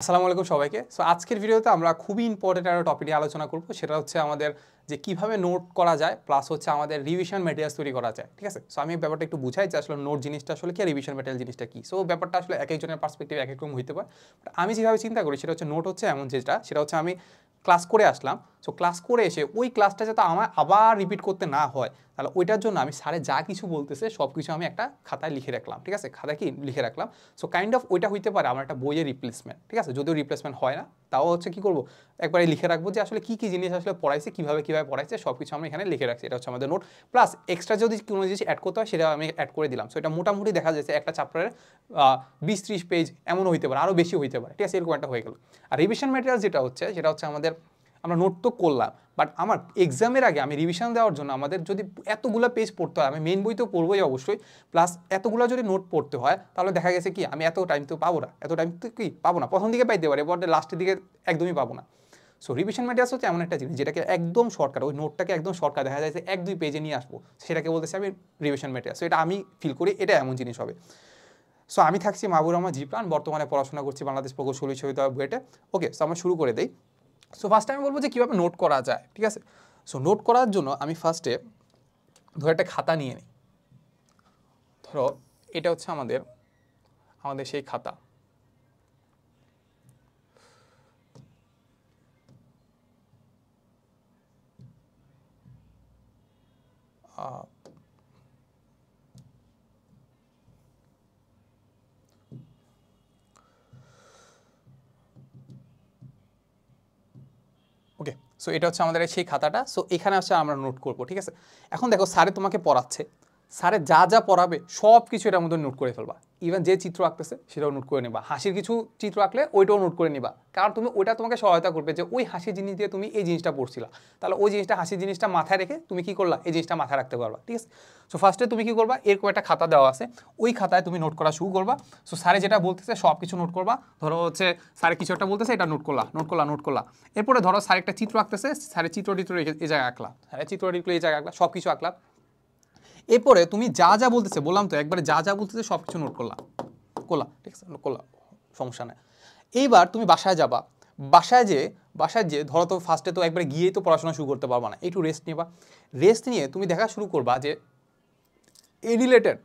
আসসালামু আলাইকুম সবাইকে। সো আজকের ভিডিওতে আমরা খুবই ইম্পর্টেন্ট একটা টপিক নিয়ে আলোচনা করব, সেটা হচ্ছে আমাদের যে কিভাবে নোট করা যায় প্লাস হচ্ছে আমাদের রিভিশন ম্যাটেরিয়ালস তৈরি করা যায়। ঠিক আছে, সো আমি ব্যাপারটা একটু বুঝাই যে আসলে নোট জিনিসটা আসলে কি আর রিভিশন ম্যাটেরিয়াল জিনিসটা কি। সো ব্যাপারটা আসলে এক একজনের পার্সপেক্টিভ এক এক রকম হইতে পারে, বাট আমি যেভাবে চিন্তা করি সেটা হচ্ছে নোট হচ্ছে এমন যেটা, সেটা হচ্ছে আমি ক্লাস করে আসলাম, সো ক্লাস করে এসে ওই ক্লাসটা যাতে আমার আবার রিপিট করতে না হয়, তাহলে ওইটার জন্য আমি স্যারে যা কিছু বলতেছে সব কিছু আমি একটা খাতায় লিখে রাখলাম। ঠিক আছে, খাতায় কি লিখে রাখলাম। সো কাইন্ড অফ ওইটা হইতে পারে আমার একটা বইয়ের রিপ্লেসমেন্ট। ঠিক আছে, যদিও রিপ্লেসমেন্ট হয় না, তাও হচ্ছে কি করবো, একবারে লিখে রাখবো যে আসলে কী কী জিনিস আসলে পড়াইছে, কীভাবে পড়াইছে সব কিছু আমরা এখানে লিখে রাখছি। এটা হচ্ছে আমাদের নোট। প্লাস এক্সট্রা যদি কোনো জিনিস অ্যাড করতে হয় সেটা আমি অ্যাড করে দিলাম। সো এটা মোটামুটি দেখা যাচ্ছে একটা চ্যাপ্টারের 20-30 পেজ এমনও হইতে পারে, আরও বেশি হইতে পারে। ঠিক আছে, এরকম একটা হয়ে গেল। আর রিভিশন ম্যাটেরিয়াল যেটা হচ্ছে সেটা হচ্ছে আমাদের, আমরা নোট তো করলাম, বাট আমার এক্সামের আগে আমি রিভিশন দেওয়ার জন্য আমাদের যদি এতগুলো পেজ পড়তে হয়, আমি মেন বই তো পড়বোই অবশ্যই, প্লাস এতগুলো যদি নোট পড়তে হয় তাহলে দেখা গেছে কি আমি এত টাইম তো পাবো না, এত টাইম তো কি পাবো না, প্রথম দিকে পাইতে পারি, এবার লাস্টের দিকে একদমই পাবো না। সো রিভিশন ম্যাটেরিয়ালস হচ্ছে এমন একটা জিনিস যেটাকে একদম শর্টকাট, ওই নোটটাকে একদম শর্টকাট দেখা যায় যে 1-2 পেজে নিয়ে আসবো, সেটাকে বলতেছি আমি রিভিশন ম্যাটেরিয়াল। সো এটা আমি ফিল করি এটা এমন জিনিস হবে। সো আমি থাকছি মাহবুর রহমান জিপ্রান, বর্তমানে পড়াশোনা করছি বাংলাদেশ প্রকৌশল বিশ্ববিদ্যালয় বুয়েটে। ওকে, সো আমরা শুরু করে দেই। সো ফার্স্টে আমি বলবো যে কীভাবে নোট করা যায়। ঠিক আছে, সো নোট করার জন্য আমি ফার্স্টে ধরো একটা খাতা নিয়ে নিই। ধরো এটা হচ্ছে আমাদের আমাদের সেই খাতা। ওকে, সো এটা হচ্ছে আমাদের সেই খাতাটা। সো এখানে হচ্ছে আমরা নোট করবো। ঠিক আছে, এখন দেখো স্যারে তোমাকে পড়াচ্ছে, স্যারে যা যা পড়াবে সব কিছু এটার মধ্যে নোট করে ফেলবা। ইভেন যে চিত্র আঁকতেছে সেটাও নোট করে নেবা, হাসির কিছু চিত্র আঁকলে ওইটাও নোট করে নিবা, কারণ তুমি ওইটা তোমাকে সহায়তা করবে যে ওই হাসির জিনিস দিয়ে তুমি এই জিনিসটা পড়ছিলা, তাহলে ওই জিনিসটা হাসির জিনিসটা মাথায় রেখে তুমি কি করলা, এই জিনিসটা মাথায় রাখতে পারবা। ঠিক আছে, সো ফার্স্টে তুমি কি করবা, এরকম একটা খাতা দেওয়া আছে, ওই খাতায় তুমি নোট করা শুরু করবা। সো স্যারে যেটা বলতেছে সব কিছু নোট করবা। ধরো হচ্ছে স্যারে কিছু একটা বলতেছে, এটা নোট করলা। এরপরে ধরো স্যার একটা চিত্র আঁকতেছে, স্যারের চিত্র এই জায়গায় আঁকলা, স্যারের চিত্র এই জায়গায় আঁকলা, সব কিছু আঁকলা। এরপরে তুমি যা যা বলতেছে, বললাম তো একবারে যা যা বলতেছে সব কিছু নোট করলা। ঠিক আছে, নোট করলা, সমস্যা নেই। এইবার তুমি বাসায় যাবা, বাসায় যে ধরো তো ফার্স্টে তো একবারে গিয়েই তো পড়াশোনা শুরু করতে পারবা না, একটু রেস্ট নিবা। রেস্ট নিয়ে তুমি দেখা শুরু করবা যে এই রিলেটেড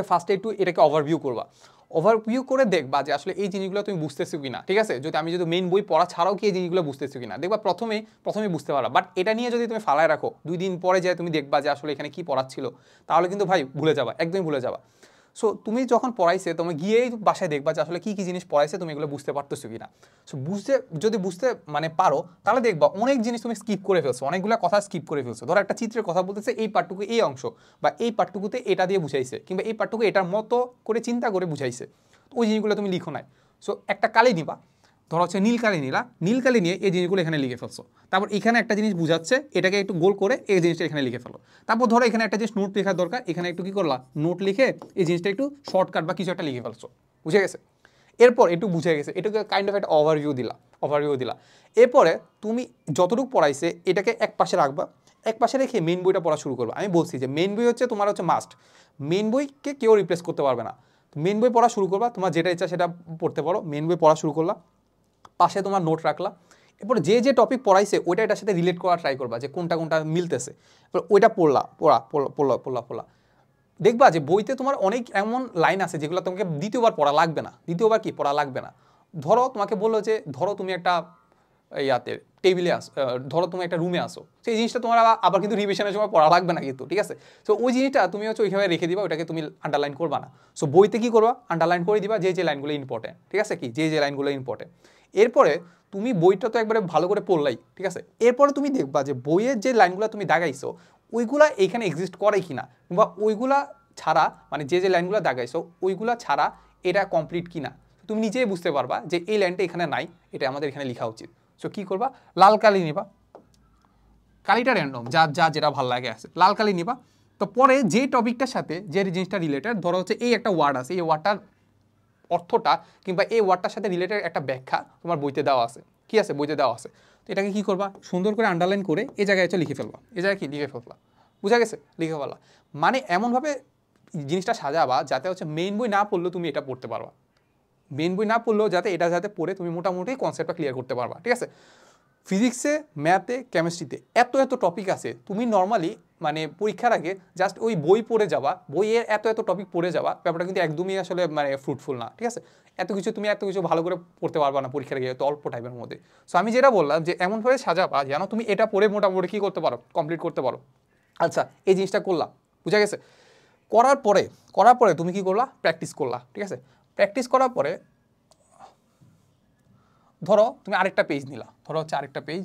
ফার্স্টে একটু এটাকে ওভারভিউ করবা। ওভারভিউ করে দেখবা যে আসলে এই জিনিসগুলো তুমি বুঝতেছো কিনা। ঠিক আছে, আমি যদি মেইন বই পড়া ছাড়াও কি এই জিনিসগুলো বুঝতেছো কিনা দেখবা, প্রথমে বুঝতে পারবা। বাট এটা নিয়ে যদি তুমি ফালায় রাখো, 2 দিন পরে যায় তুমি দেখবা যে আসলে এখানে কি পড়াচ্ছিল, তাহলে কিন্তু ভাই ভুলে যাবা, একদমই ভুলে যাবা। সো তুমি যখন পড়াইছে তুমি গিয়েই বাসায় দেখবা যে আসলে কী কী জিনিস পড়াইছে তুমি এগুলো বুঝতে পারতেছো কিনা। সো যদি বুঝতে পারো, তাহলে দেখবা অনেক জিনিস তুমি স্কিপ করে ফেলছো, অনেকগুলো কথা স্কিপ করে ফেলছো। ধরো একটা চিত্রের কথা বলতেছে, এই পার্টটুকু এই অংশ বা এই পার্টটুকুতে এটা দিয়ে বুঝাইছে, কিংবা এই পার্টটুকু এটার মতো করে চিন্তা করে বুঝাইছে, তো ওই জিনিসগুলো তুমি লিখো নাই। সো একটা কালি নিবা, ধরো হচ্ছে নীল কালি নিয়ে এই জিনিসগুলো এখানে লিখে ফেলছো। তারপর এখানে একটা জিনিস বুঝাচ্ছে, এটাকে একটু গোল করে এই জিনিসটা এখানে লিখে ফেলো। তারপর ধরো এখানে একটা জিনিস নোট লেখার দরকার, এখানে একটু কি করলা, নোট লিখে এই জিনিসটা একটু শর্টকাট বা কিছু একটা লিখে ফেলছো। বুঝে গেছে? এরপর একটু বুঝে গেছে, এটাকে কাইন্ড অফ একটা ওভারভিউ দিলা। এরপরে তুমি যতটুকু পড়াইছে এটাকে এক পাশে রাখবা, এক পাশে রেখে মেইন বইটা পড়া শুরু করবা। আমি বলছি যে মেইন বই হচ্ছে তোমার হচ্ছে মাস্ট, মেইন বইকে কেউ রিপ্লেস করতে পারবে না। মেইন বই পড়া শুরু করবা, তোমার যেটা ইচ্ছা সেটা পড়তে পারো। মেইন বই পড়া শুরু করলা, পাশে তোমার নোট রাখলা। এরপর যে টপিক পড়াইছে ওইটা এটার সাথে রিলেট করা ট্রাই করবা যে কোনটা মিলতেছে। এরপর ওইটা পড়লা। দেখবা যে বইতে তোমার অনেক এমন লাইন আছে যেগুলো তোমাকে দ্বিতীয়বার পড়া লাগবে না। ধরো তোমাকে বললো যে ধরো তুমি একটা টেবিলে আসো, ধরো তুমি একটা রুমে আসো, সেই জিনিসটা তোমার আবার কিন্তু রিভিশনের সময় পড়া লাগবে না কিন্তু। ঠিক আছে, সো ওই জিনিসটা তুমি হচ্ছে ওইভাবে রেখে দিবা, ওইটাকে তুমি আন্ডারলাইন করবা না। সো বইতে কি করবা, আন্ডারলাইন করে দিবা যে লাইনগুলো ইম্পর্টেন্ট। ঠিক আছে, যে লাইনগুলো ইম্পর্টেন্ট। এরপরে তুমি বইটা তো একবারে ভালো করে পড়লাই। ঠিক আছে, এরপরে তুমি দেখবা যে বইয়ের যে লাইনগুলো তুমি দাগাইছো ওইগুলা এখানে এক্সিস্ট করে কিনা, কিংবা ওইগুলা ছাড়া যে লাইনগুলো দাগাইছো ওইগুলা ছাড়া এটা কমপ্লিট কিনা। তুমি নিজেই বুঝতে পারবা যে এই লাইনটা এখানে নাই, এটা আমাদের এখানে লেখা উচিত। সো কী করবা, লাল কালি নিবা, কালিটা র্যান্ডম যেটা ভালো লাগে আছে, লাল কালি নিবা। তো পরে যে টপিকটার সাথে যে জিনিসটা রিলেটেড, ধরো হচ্ছে এই একটা ওয়ার্ড আছে, এই ওয়ার্ডটার অর্থটা কিংবা এই ওয়ার্ডটার সাথে রিলেটেড একটা ব্যাখ্যা তোমার বইতে দেওয়া আছে। কি আছে, বইতে দেওয়া আছে। তো এটাকে কী করবা, সুন্দর করে আন্ডারলাইন করে এই জায়গায় হচ্ছে লিখে ফেলবা। এই জায়গায় কি লিখে ফেলবা, বুঝা গেছে, লিখে ফেলা। এমনভাবে জিনিসটা সাজাবা যাতে হচ্ছে মেইন বই না পড়লেও তুমি এটা পড়তে পারবা। মেন বই না পড়লেও যাতে এটা যাতে পড়ে তুমি মোটামুটি কনসেপ্টটা ক্লিয়ার করতে পারবা, ঠিক আছে? ফিজিক্সে, ম্যাথে, কেমিস্ট্রিতে এত এত টপিক আছে, তুমি নর্মালি মানে পরীক্ষার আগে জাস্ট ওই বই পড়ে যাবা, বইয়ের এত এত টপিক পড়ে যাবা, ব্যাপারটা কিন্তু একদমই আসলে মানে ফ্রুটফুল না, ঠিক আছে? তুমি এত কিছু ভালো করে পড়তে পারবা না পরীক্ষার আগে তো অল্প টাইমের মধ্যে। সো আমি যেটা বললাম যে এমনভাবে সাজাবা যেন তুমি এটা পড়ে মোটামুটি কী করতে পারো, কমপ্লিট করতে পারো। আচ্ছা, এই জিনিসটা করলাম, বুঝা গেছে? করার পরে তুমি কি করলা, প্র্যাকটিস করলা, ঠিক আছে? প্র্যাকটিস করার পরে ধরো তুমি আরেকটা পেজ নিলা, ধরো হচ্ছে আরেকটা পেজ,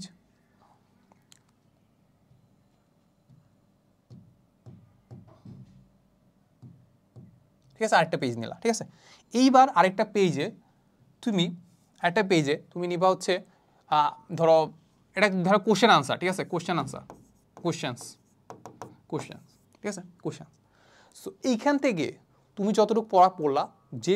ঠিক আছে? আরেকটা পেজ নিলা, ঠিক আছে? এইবার আরেকটা পেজে তুমি নিবা হচ্ছে ধরো এটা ধরো কোশ্চেন আনসার, ঠিক আছে? কোশ্চেন্স, ঠিক আছে? কোশ্চেন। সো এইখান থেকে তুমি যতটুকু পড়লা, যে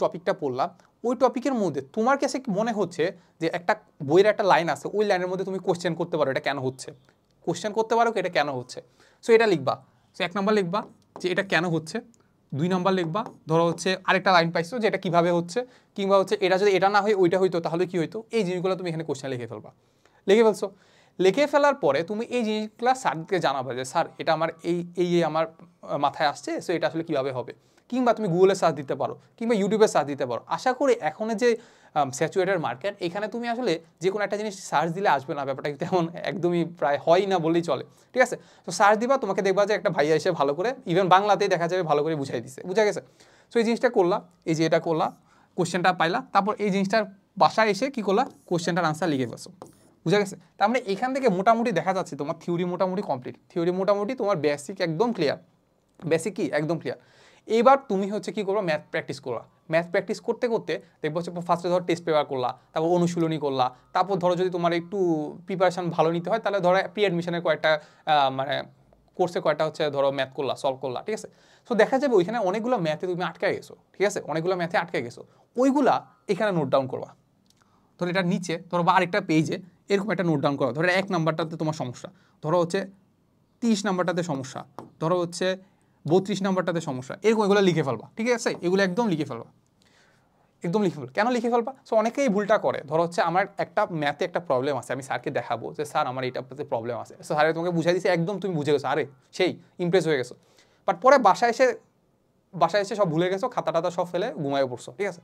টপিকটা পড়লা, ওই টপিকের মধ্যে তোমার কাছে মনে হচ্ছে যে একটা বইয়ের একটা লাইন আছে, ওই লাইনের মধ্যে তুমি কোশ্চেন করতে পারো এটা কেন হচ্ছে, এটা কেন হচ্ছে। সো এটা লিখবা। সো 1 নম্বর লিখবা যে এটা কেন হচ্ছে, 2 নম্বর লিখবা ধরো হচ্ছে আরেকটা লাইন পাইছো যে এটা কীভাবে হচ্ছে, কিংবা হচ্ছে এটা যদি এটা না হয় ওইটা হইতো তাহলে কি হইতো, এই জিনিসগুলো তুমি এখানে কোশ্চেন লিখে ফেলছো। লিখে ফেলার পরে তুমি এই জিনিসগুলো স্যারকে জানাবে যে স্যার এটা আমার এই আমার মাথায় আসছে, সো এটা আসলে কীভাবে হবে। কিংবা তুমি গুগলে সার্চ দিতে পারো, কিংবা ইউটিউবে সার্চ দিতে পারো। আশা করি এখন যে স্যাচুরেটেড মার্কেট, এখানে তুমি আসলে যে কোনো একটা জিনিস সার্চ দিলে আসবে না, ব্যাপারটা তেমন একদমই প্রায় হয় না বললেই চলে, ঠিক আছে? তো সার্চ দিবা, তোমাকে দেখবা যে একটা ভাইয়া এসে ভালো করে, ইভেন বাংলাতেই দেখা যাবে, ভালো করে বুঝাই দিচ্ছে, বুঝা গেছে? সো এই জিনিসটা করলা, এই যে এটা করলা, কোশ্চেনটা পাইলা, তারপর এই জিনিসটার বাসায় এসে কী করলা, কোশ্চেনটার আনসার লিখে ফেলছো, বুঝা গেছে? তার মানে এখান থেকে মোটামুটি দেখা যাচ্ছে তোমার থিওরি মোটামুটি কমপ্লিট, তোমার বেসিক একদম ক্লিয়ার, একদম ক্লিয়ার। এইবার তুমি হচ্ছে কি করবা, ম্যাথ প্র্যাকটিস করবা। ম্যাথ প্র্যাকটিস করতে করতে দেখবো হচ্ছে ফার্স্টে ধরো টেস্ট পেপার করলা, তারপর অনুশীলনী করলা, তারপর ধরো যদি তোমার একটু প্রিপারেশন ভালো নিতে হয় তাহলে ধরো প্রি অ্যাডমিশনের কয়েকটা মানে কোর্সে কয়েকটা হচ্ছে ধরো ম্যাথ করলা, সলভ করলা, ঠিক আছে? সো দেখা যাবে ওইখানে অনেকগুলো ম্যাথে তুমি আটকে গেছো, ঠিক আছে? ওইগুলা এখানে নোট ডাউন করবা। ধরো এটার নিচে ধরো বা আরেকটা পেজে এরকম একটা নোট ডাউন করো। ধরো 1 নাম্বারটাতে তোমার সমস্যা, ধরো হচ্ছে 30 নাম্বারটাতে সমস্যা, ধরো হচ্ছে 32 নাম্বারটাতে সমস্যা, এরকম এগুলো লিখে ফেলবা, ঠিক আছে? এগুলো একদম লিখে ফেলবা। কেন লিখে ফেলবা? সো অনেকেই ভুলটা করে, ধরো হচ্ছে আমার একটা ম্যাথে একটা প্রবলেম আছে, আমি স্যারকে দেখাবো যে স্যার আমার এইটাতে প্রবলেম আছে, সো স্যার তোমাকে বুঝাই দিচ্ছে, একদম তুমি বুঝে গেছো, আরে সেই ইমপ্রেস হয়ে গেছো, বাট পরে বাসায় এসে সব ভুলে গেছো, খাতা টাতা সব ফেলে ঘুমায় পড়ছো, ঠিক আছে?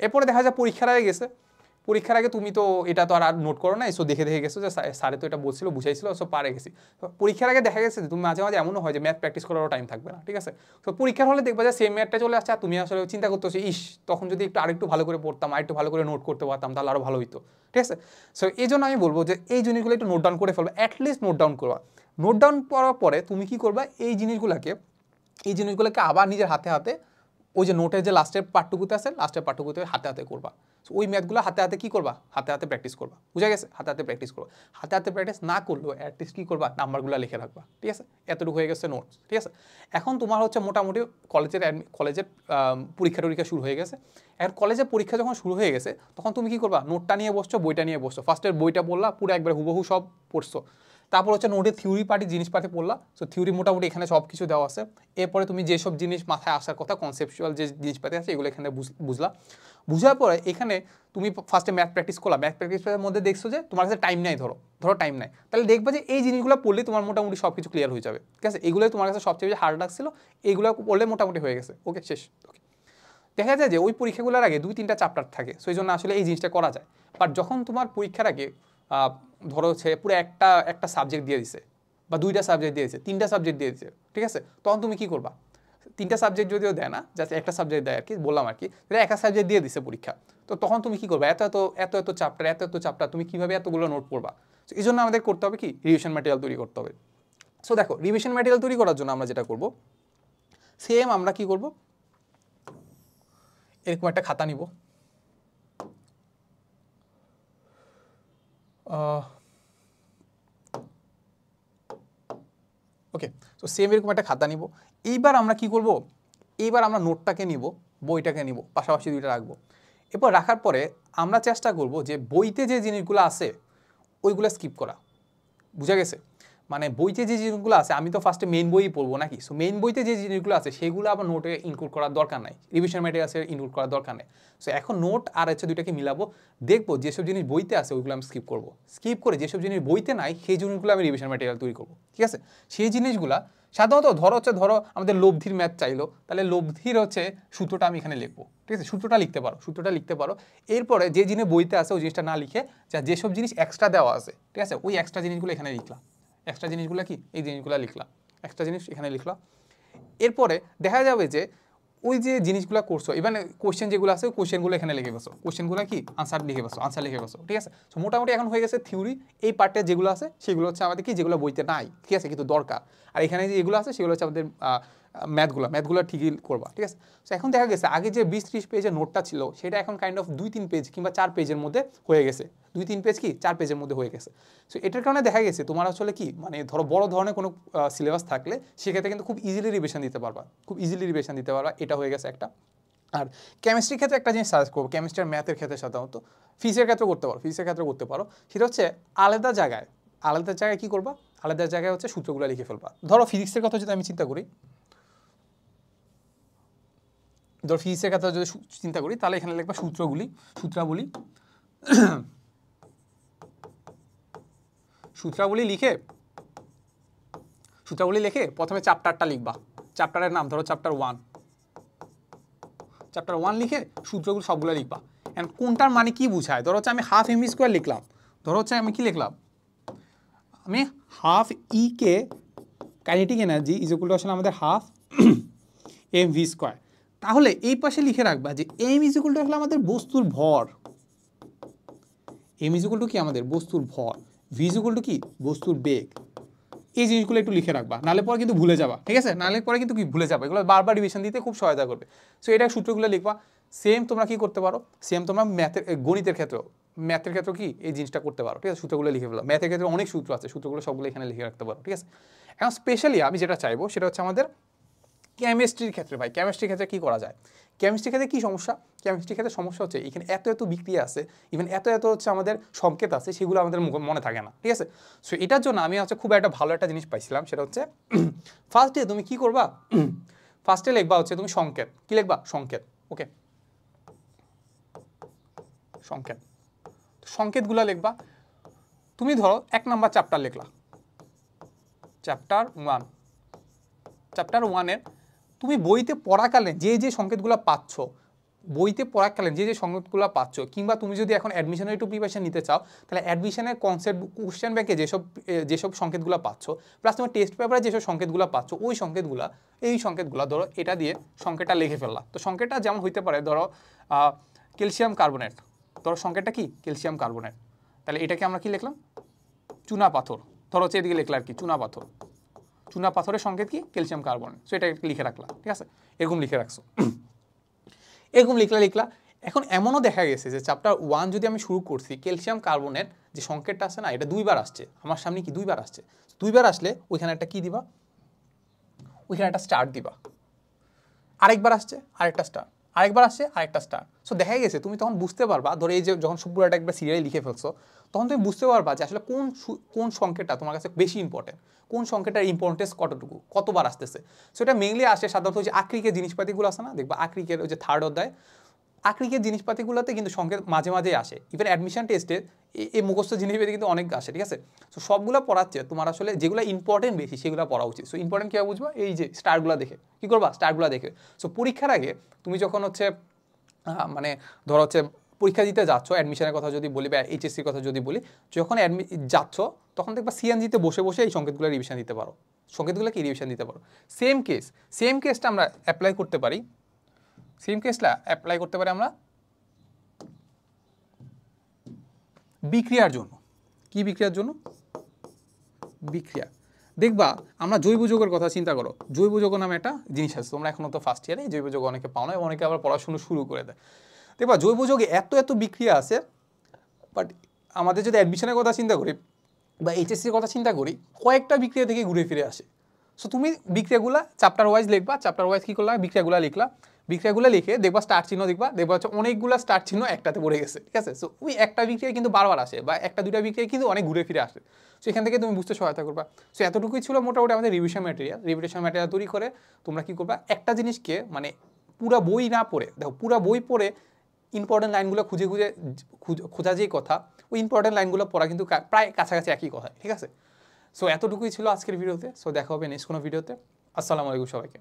এরপরে দেখা যায় পরীক্ষার আগে তুমি তো এটা তো আর নোট করো না, সো দেখে গেছো যে স্যারে তো এটা বলছিল, বুঝাইছিল, সো পারে গেছি। পরীক্ষার আগে দেখা গেছে তুমি মাঝে মাঝে এমনও হয় যে ম্যাথ প্র্যাকটিস করারও টাইম থাকবে না, ঠিক আছে? তো পরীক্ষার হলে দেখবা যে সেম ম্যাথটা চলে আসছে, আর তুমি আসলে চিন্তা করতেছো, তখন যদি আরেকটু ভালো করে পড়তাম, আরেকটু ভালো করে নোট করতে পারতাম, তাহলে আরও ভালো হইতো, ঠিক আছে? সো এই জন্য আমি বলবো যে এই জিনিসগুলো একটু নোট ডাউন করে ফেলবে, অ্যাটলিস্ট নোট ডাউন করবা। নোট ডাউন করার পরে তুমি কি করবা, এই জিনিসগুলোকে আবার নিজের হাতে ওই যে নোটের যে লাস্টের পার্টটুকুতে আছে, হাতে করবা। সো ওই ম্যাথগুলো হাতে কি করবা, হাতে প্র্যাকটিস করবা, বুঝা গেছে? হাতে প্র্যাকটিস করবা। হাতে প্র্যাকটিস না করলেও অ্যাটলিস্ট কী করবা, নাম্বারগুলো লিখে রাখবা, ঠিক আছে? এতটুকু হয়ে গেছে নোটস, ঠিক আছে? এখন তোমার হচ্ছে মোটামুটি কলেজের পরীক্ষা শুরু হয়ে গেছে। এখন কলেজের পরীক্ষা যখন শুরু হয়ে গেছে, তখন তুমি কি করবা, নোটটা নিয়ে বসছো, বইটা নিয়ে বসছো। ফার্স্টের বইটা পড়লা, পুরো একবার হুবহু সব পড়ছো। তারপর হচ্ছে নোটের থিওরি জিনিসপাতি পড়লা। সো থিওরি মোটামুটি এখানে সব কিছু দেওয়া আছে। এরপরে তুমি যেসব জিনিস মাথায় আসার কথা, কনসেপচুয়াল যে জিনিসপাতি আছে, এগুলো এখানে বুঝলা। বুঝার পরে এখানে তুমি ফার্স্টে ম্যাথ প্র্যাকটিস করলা। ম্যাথ প্র্যাকটিসের মধ্যে দেখছো যে তোমার কাছে টাইম নাই, ধরো টাইম নাই, তাহলে দেখবে যে এই জিনিসগুলো পড়লে তোমার মোটামুটি সব কিছু ক্লিয়ার হয়ে যাবে, ঠিক আছে? এগুলোই তোমার কাছে সবচেয়ে বেশি হার্ড লাগছিল, এইগুলো পড়লে মোটামুটি হয়ে গেছে, ওকে, শেষ। ওকে, দেখা যায় যে ওই পরীক্ষাগুলোর আগে 2-3টা চ্যাপ্টার থাকে, সেই জন্য আসলে এই জিনিসটা করা যায়। বাট যখন তোমার পরীক্ষার আগে ধরো হচ্ছে পুরো একটা সাবজেক্ট দিয়ে দিছে, বা 2টা সাবজেক্ট দিয়েছে, 3টা সাবজেক্ট দিয়ে দিয়েছে, ঠিক আছে? তখন তুমি কি করবা, 3টা সাবজেক্ট যদিও দেয় না, জাস্ট একটা সাবজেক্ট দেয় আর কি, বললাম আর কি, একটা সাবজেক্ট দিয়ে দিছে পরীক্ষা, তো তখন তুমি কি করবা, এত চ্যাপ্টার তুমি কিভাবে এতগুলো নোট পড়বা? তো এই জন্য আমাদের করতে হবে কি, রিভিশন ম্যাটেরিয়াল তৈরি করতে হবে। সো দেখো, রিভিশন ম্যাটেরিয়াল তৈরি করার জন্য আমরা যেটা করব, সেম আমরা কি করব, এরকম একটা খাতা নিব, ওকে। সো সেম এরকম একটা খাতা নিব। এইবার আমরা কি করব, এইবার আমরা নোটটাকে নিব, বইটাকে নিব, পাশাপাশি দুইটা রাখবো। এরপর রাখার পরে আমরা চেষ্টা করব যে বইতে যে জিনিসগুলো আছে ওইগুলো স্কিপ করা, বুঝা গেছে? মানে বইতে যে জিনিসগুলো আছে আমি তো ফার্স্টে মেইন বই পড়বো নাকি, সো মেইন বইতে যে জিনিসগুলো আছে সেগুলো আবার নোটে ইনক্লুড করার দরকার নাই, রিভিশন ম্যাটেরিয়ালসে ইনক্লুড করার দরকার নেই। সো এখন নোট আর হচ্ছে দুইটাকে মিলাবো, দেখবো যেসব জিনিস বইতে আছে ওইগুলো আমি স্কিপ করবো, স্কিপ করে যেসব জিনিস বইতে নাই সেই জিনিসগুলো আমি রিভিশন ম্যাটেরিয়াল তৈরি করবো, ঠিক আছে। সেই জিনিসগুলা সাধারণত ধরো আমাদের লব্ধির ম্যাথ চাইলো, তাহলে লব্ধির হচ্ছে সূত্রটা আমি এখানে লিখবো, ঠিক আছে, সূত্রটা লিখতে পারো। এরপরে যে জিনিস বইতে আছে ওই জিনিসটা না লিখে যেসব জিনিস এক্সট্রা দেওয়া আছে, ঠিক আছে, ওই এক্সট্রা জিনিসগুলো এখানে লিখলাম। এক্সট্রা জিনিসগুলো কি, এই জিনিসগুলো লিখলাম, এক্সট্রা জিনিস এখানে লিখলাম। এরপরে দেখা যাবে যে ওই যে জিনিসগুলো করছো, ইভেন কোশ্চেন যেগুলো আছে কোশ্চেনগুলো এখানে লিখে বসো, কোশ্চেনগুলো কি আনসার লিখে বসো, ঠিক আছে। সো মোটামুটি এখন হয়ে গেছে থিওরি। এই পার্টে যেগুলো আছে সেগুলো হচ্ছে আমাদের কি, যেগুলো বইতে নাই, ঠিক আছে, কিন্তু দরকার। আর এখানে যেগুলো আছে সেগুলো হচ্ছে আমাদের ম্যাথগুলো ঠিকই করবা, ঠিক আছে। সো এখন দেখা গেছে আগে যে 20-30 পেজের নোটটা ছিল সেটা এখন কাইন্ড অফ 2-3 পেজ কিংবা 4 পেজের মধ্যে হয়ে গেছে, 2-3 পেজ কি 4 পেজের মধ্যে হয়ে গেছে। সো এটার কারণে দেখা গেছে তোমার আসলে কি, মানে ধরো বড় ধরনের কোনো সিলেবাস থাকলে সেক্ষেত্রে কিন্তু খুব ইজিলি রিভিশন দিতে পারবা, এটা হয়ে গেছে একটা। আর কেমিস্ট্রির ক্ষেত্রে একটা জিনিস সাজেস্ট করবো, কেমিস্ট্রি আর ম্যাথের ক্ষেত্রে সাধারণত ফিজিক্সের ক্ষেত্রে করতে পারো, সেটা হচ্ছে আলাদা জায়গায় কি করবা, আলাদা জায়গায় হচ্ছে সূত্রগুলো লিখে ফেলবা। ধরো ফিজিক্সের কথা যদি আমি চিন্তা করি, তাহলে এখানে লিখবা সূত্রাবলী লিখে প্রথমে চ্যাপ্টারটা লিখবা, চ্যাপ্টারের নাম ধরো চ্যাপ্টার 1 লিখে সূত্রগুলো সবগুলো লিখবা। এন্ড কোনটার মানে কি বুঝায়, ধরো হচ্ছে আমি হাফ এম ভি স্কোয়ার লিখলাম, আমি half E K kinetic energy is equal to আসলে আমাদের হাফ এম ভি স্কোয়ার। তাহলে এই পাশে লিখে রাখবা যে এম ইজ ইকুয়াল টু আসলে আমাদের বস্তুর ভর, এম ইজ ইকুয়াল টু কি আমাদের বস্তুর ভর, ভি ইজ ইকুয়াল টু কি বস্তুর বেগ। এই জিনিসগুলো একটু লিখে রাখবা, নাহলে পরে কিন্তু ভুলে যাবা, ঠিক আছে, এগুলো বারবার রিভিশন দিতে খুব সহায়তা করবে। সো এটা সূত্রগুলো লিখবা। সেম তোমরা কি করতে পারো, তোমরা গণিতের ক্ষেত্রেও কি এই জিনিসটা করতে পারো, ঠিক আছে, সূত্রগুলো লিখে ফেলো। ম্যাথের ক্ষেত্রে অনেক সূত্র আছে, সূত্রগুলো সবগুলো এখানে লিখে রাখতে পারো, ঠিক আছে। এখন স্পেশালি আমি যেটা চাইবো সেটা হচ্ছে আমাদের কেমিস্ট্রির ক্ষেত্রে। কেমিস্ট্রির ক্ষেত্রে কি করা যায়, কেমিস্ট্রির ক্ষেত্রে কি সমস্যা, কেমিস্ট্রির ক্ষেত্রে সমস্যা হচ্ছে এখানে এত বিক্রিয়া আছে, ইভেন এত হচ্ছে আমাদের সংকেত আছে, সেগুলো আমাদের মনে থাকে না, ঠিক আছে। সো এটার জন্য আমি হচ্ছে খুব ভালো একটা জিনিস পাইছিলাম, সেটা হচ্ছে ফার্স্টে তুমি কি করবা, ফার্স্টে লিখবা হচ্ছে তুমি সংকেত, কি লিখবা সংকেত, ওকে, সংকেতগুলো লিখবা। তুমি ধরো 1 নাম্বার চ্যাপ্টার লিখলা, চ্যাপ্টার 1 তুমি বইতে পড়াকালীন যে সংকেতগুলো পাচ্ছ, কিংবা তুমি যদি এখন অ্যাডমিশনের একটু প্রিপারেশন নিতে চাও, তাহলে অ্যাডমিশনের কনসেপ্ট কোশ্চেন ব্যাংকে যেসব সংকেতগুলো পাচ্ছ, প্লাস তুমি টেস্ট পেপারে যেসব সংকেতগুলো পাচ্ছ, এই সংকেতগুলো ধরো এটা দিয়ে সংকেতটা লিখে ফেললা। তো সংকেতটা যেমন হইতে পারে, ধরো ক্যালসিয়াম কার্বনেট, ধরো সংকেতটা কি ক্যালসিয়াম কার্বনেট, তাহলে এটাকে আমরা কি লিখলাম চুনা পাথর, ধরো হচ্ছে এদিকে লিখলাম আর কি চুনা পাথরের সংকেত কি ক্যালসিয়াম কার্বনেট। সো এটা লিখে রাখলা, ঠিক আছে, এরকম লিখে রাখছো, এরকম লিখলা। এখন এমনও দেখা গেছে যে চ্যাপ্টার 1 যদি আমি শুরু করছি, ক্যালসিয়াম কার্বনেট যে সংকেতটা আছে না, এটা 2বার আসছে আমার সামনে, কি 2বার আসছে, 2বার আসলে ওইখানে একটা কি দিবা, ওইখানে একটা স্টার দিবা, আরেকবার আসছে আরেকটা স্টার, আরেকটা স্টার। সো দেখা গেছে তুমি তখন বুঝতে পারবা, ধরো এই যে যখন সবগুলোটা একবার সিরিয়ালি লিখে ফেলছো, তখন তুমি বুঝতে পারবা যে আসলে কোন সংকেতটা তোমার কাছে বেশি ইম্পর্টেন্ট, কোন সংকেতটার ইম্পর্টেন্স কতবার আসতেছে। সো এটা মেইনলি আসে সাধারণত যে আকৃকের জিনিসপাতিগুলো আছে না, দেখবা আকৃকের ওই যে 3rd অধ্যায়, আকৃকের জিনিসপাতিগুলোতে কিন্তু সংকেত মাঝে মাঝেই আসে। ইভেন অ্যাডমিশন টেস্টে এই মুখস্থ জিনিসপাতি কিন্তু অনেক আসে, ঠিক আছে। সো সবগুলো পড়াচ্ছে, তোমার আসলে যেগুলো ইম্পর্টেন্ট বেশি সেগুলো পড়া উচিত। সো ইম্পর্টেন্ট কীভাবে বুঝবা, এই যে স্টারগুলো দেখে কি করবা, স্টারগুলো দেখে। সো পরীক্ষার আগে তুমি যখন হচ্ছে মানে ধরো হচ্ছে পরীক্ষা দিতে যাচ্ছ, অ্যাডমিশনের কথা যদি বলি বা এইচএসসির কথা যদি বলি, যখন যাচ্ছ তখন দেখবা সিএনজিতে বসে এই সংকেতগুলো রিভিশন দিতে পারো, সেম কেসটা আমরা অ্যাপ্লাই করতে পারি, আমরা বিক্রিয়ার জন্য। কি বিক্রিয়ার জন্য, বিক্রিয়া। দেখবা আমরা জৈব যৌগের কথা চিন্তা করো, জৈব যৌগ নামে একটা জিনিস আছে, তোমরা এখনো তো ফার্স্ট ইয়ারে, জৈব যৌগ অনেকে পাও না, অনেকে আবার পড়াশোনা শুরু করে দেয়। দেখবা জৈব যৌগে এত বিক্রিয়া আছে, বাট আমাদের যদি অ্যাডমিশনের কথা চিন্তা করি বা এইচএসসির কথা চিন্তা করি, কয়েকটা বিক্রিয়া থেকে ঘুরে ফিরে আসে। সো তুমি বিক্রিয়াগুলা চ্যাপ্টার ওয়াইজ লিখবা, চ্যাপ্টার ওয়াইজ কী করলাম, বিক্রিয়াগুলো লিখলা, বিক্রিয়াগুলো লিখে দেখবা স্টার চিহ্ন দেখবা হচ্ছে অনেকগুলো স্টার চিহ্ন একটাতে পড়ে গেছে, ঠিক আছে। সো ওই একটা বিক্রিয়া কিন্তু বারবার আসে বা একটা দুটা বিক্রিয়া কিন্তু অনেক ঘুরে ফিরে আসে। সো এখান থেকে তুমি বুঝতে সহায়তা করবা। সো এতটুকুই ছিল মোটামুটি আমাদের রিভিশন ম্যাটেরিয়াল তৈরি করে তোমরা কি করবা, একটা জিনিসকে মানে পুরা বই না পড়ে, দেখো পুরা বই পড়ে ইম্পর্টেন্ট লাইনগুলো খোঁজা যেই কথা, ওই ইম্পর্টেন্ট লাইনগুলো পড়া কিন্তু প্রায় কাছাকাছি একই কথা, ঠিক আছে। সো এতটুকুই ছিল আজকের ভিডিওতে। সো দেখা হবে নেক্সট কোনো ভিডিওতে। আসসালামু আলাইকুম সবাইকে।